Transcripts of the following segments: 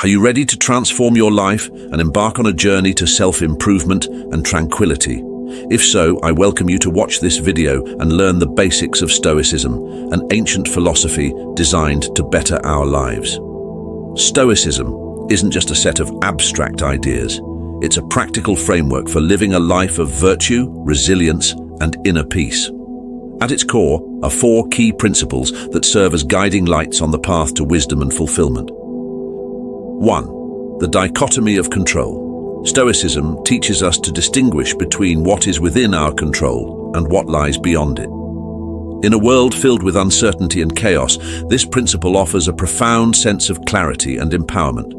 Are you ready to transform your life and embark on a journey to self-improvement and tranquility? If so, I welcome you to watch this video and learn the basics of Stoicism, an ancient philosophy designed to better our lives. Stoicism isn't just a set of abstract ideas. It's a practical framework for living a life of virtue, resilience, and inner peace. At its core are four key principles that serve as guiding lights on the path to wisdom and fulfillment. 1. The dichotomy of control. Stoicism teaches us to distinguish between what is within our control and what lies beyond it. In a world filled with uncertainty and chaos, this principle offers a profound sense of clarity and empowerment.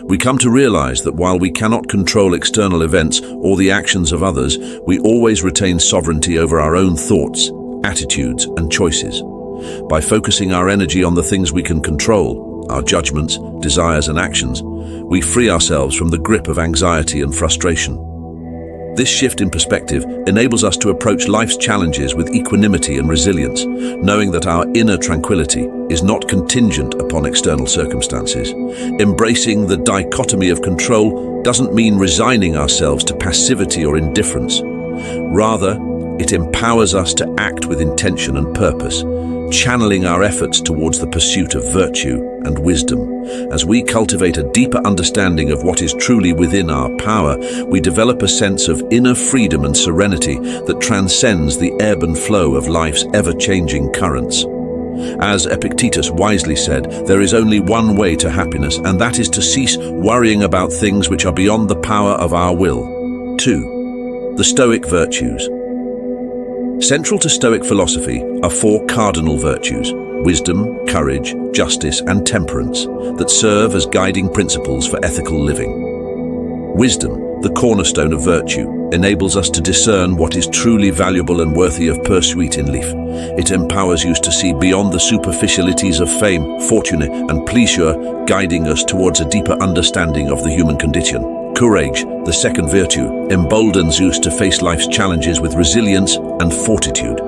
We come to realize that while we cannot control external events or the actions of others, we always retain sovereignty over our own thoughts, attitudes, and choices. By focusing our energy on the things we can control, our judgments, desires, and actions, we free ourselves from the grip of anxiety and frustration. This shift in perspective enables us to approach life's challenges with equanimity and resilience, knowing that our inner tranquility is not contingent upon external circumstances. Embracing the dichotomy of control doesn't mean resigning ourselves to passivity or indifference. Rather, it empowers us to act with intention and purpose, channeling our efforts towards the pursuit of virtue and wisdom. As we cultivate a deeper understanding of what is truly within our power, we develop a sense of inner freedom and serenity that transcends the ebb and flow of life's ever-changing currents. As Epictetus wisely said, there is only one way to happiness, and that is to cease worrying about things which are beyond the power of our will. 2. The Stoic virtues. Central to Stoic philosophy are four cardinal virtues: wisdom, courage, justice, and temperance, that serve as guiding principles for ethical living. Wisdom, the cornerstone of virtue, enables us to discern what is truly valuable and worthy of pursuit in life. It empowers us to see beyond the superficialities of fame, fortune, and pleasure, guiding us towards a deeper understanding of the human condition. Courage, the second virtue, emboldens us to face life's challenges with resilience and fortitude.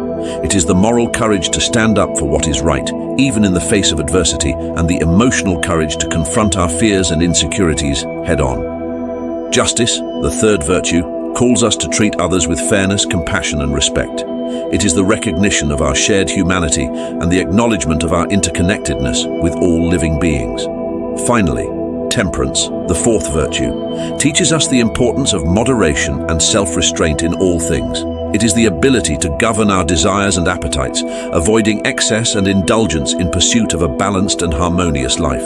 It is the moral courage to stand up for what is right, even in the face of adversity, and the emotional courage to confront our fears and insecurities head-on. Justice, the third virtue, calls us to treat others with fairness, compassion, and respect. It is the recognition of our shared humanity and the acknowledgement of our interconnectedness with all living beings. Finally, temperance, the fourth virtue, teaches us the importance of moderation and self-restraint in all things. It is the ability to govern our desires and appetites, avoiding excess and indulgence in pursuit of a balanced and harmonious life.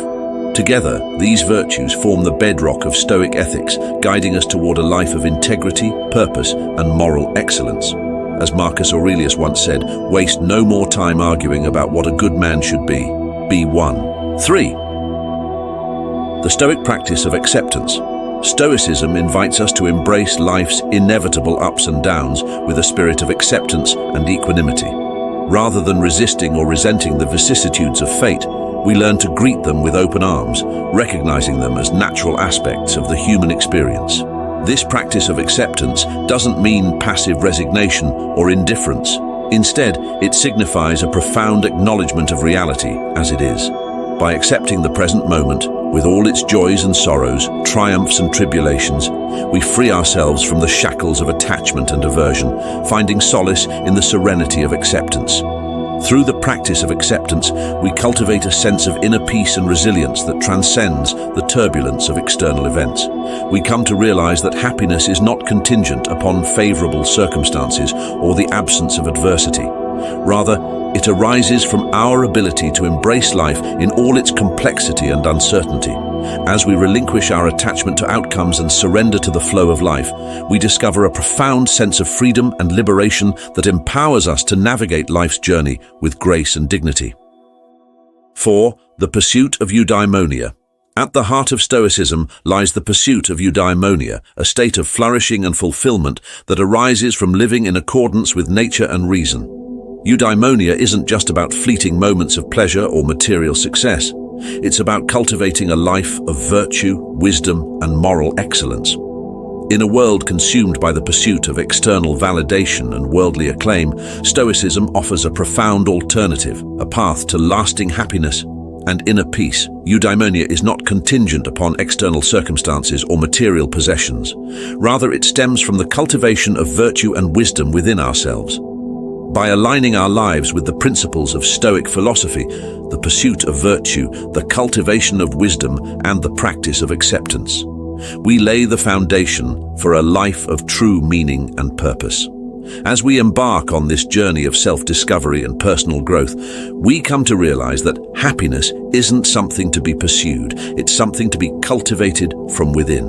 Together, these virtues form the bedrock of Stoic ethics, guiding us toward a life of integrity, purpose, and moral excellence. As Marcus Aurelius once said, waste no more time arguing about what a good man should be. Be one. 3. The Stoic practice of acceptance. Stoicism invites us to embrace life's inevitable ups and downs with a spirit of acceptance and equanimity. Rather than resisting or resenting the vicissitudes of fate, we learn to greet them with open arms, recognizing them as natural aspects of the human experience. This practice of acceptance doesn't mean passive resignation or indifference. Instead, it signifies a profound acknowledgement of reality as it is. By accepting the present moment, with all its joys and sorrows, triumphs and tribulations, we free ourselves from the shackles of attachment and aversion, finding solace in the serenity of acceptance. Through the practice of acceptance, we cultivate a sense of inner peace and resilience that transcends the turbulence of external events. We come to realize that happiness is not contingent upon favorable circumstances or the absence of adversity. Rather, it arises from our ability to embrace life in all its complexity and uncertainty. As we relinquish our attachment to outcomes and surrender to the flow of life, we discover a profound sense of freedom and liberation that empowers us to navigate life's journey with grace and dignity. 4. The pursuit of Eudaimonia. At the heart of Stoicism lies the pursuit of Eudaimonia, a state of flourishing and fulfillment that arises from living in accordance with nature and reason. Eudaimonia isn't just about fleeting moments of pleasure or material success. It's about cultivating a life of virtue, wisdom, and moral excellence. In a world consumed by the pursuit of external validation and worldly acclaim, Stoicism offers a profound alternative, a path to lasting happiness and inner peace. Eudaimonia is not contingent upon external circumstances or material possessions. Rather, it stems from the cultivation of virtue and wisdom within ourselves. By aligning our lives with the principles of Stoic philosophy, the pursuit of virtue, the cultivation of wisdom, and the practice of acceptance, we lay the foundation for a life of true meaning and purpose. As we embark on this journey of self-discovery and personal growth, we come to realize that happiness isn't something to be pursued, it's something to be cultivated from within.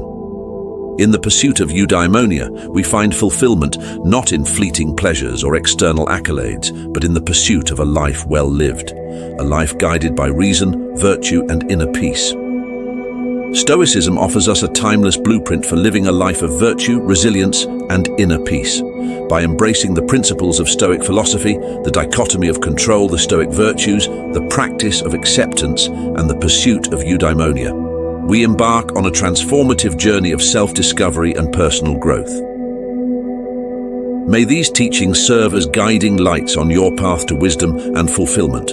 In the pursuit of eudaimonia, we find fulfillment not in fleeting pleasures or external accolades, but in the pursuit of a life well lived, a life guided by reason, virtue, and inner peace. Stoicism offers us a timeless blueprint for living a life of virtue, resilience, and inner peace. By embracing the principles of Stoic philosophy, the dichotomy of control, the Stoic virtues, the practice of acceptance, and the pursuit of eudaimonia, we embark on a transformative journey of self-discovery and personal growth. May these teachings serve as guiding lights on your path to wisdom and fulfillment,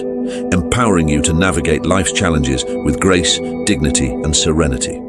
empowering you to navigate life's challenges with grace, dignity, and serenity.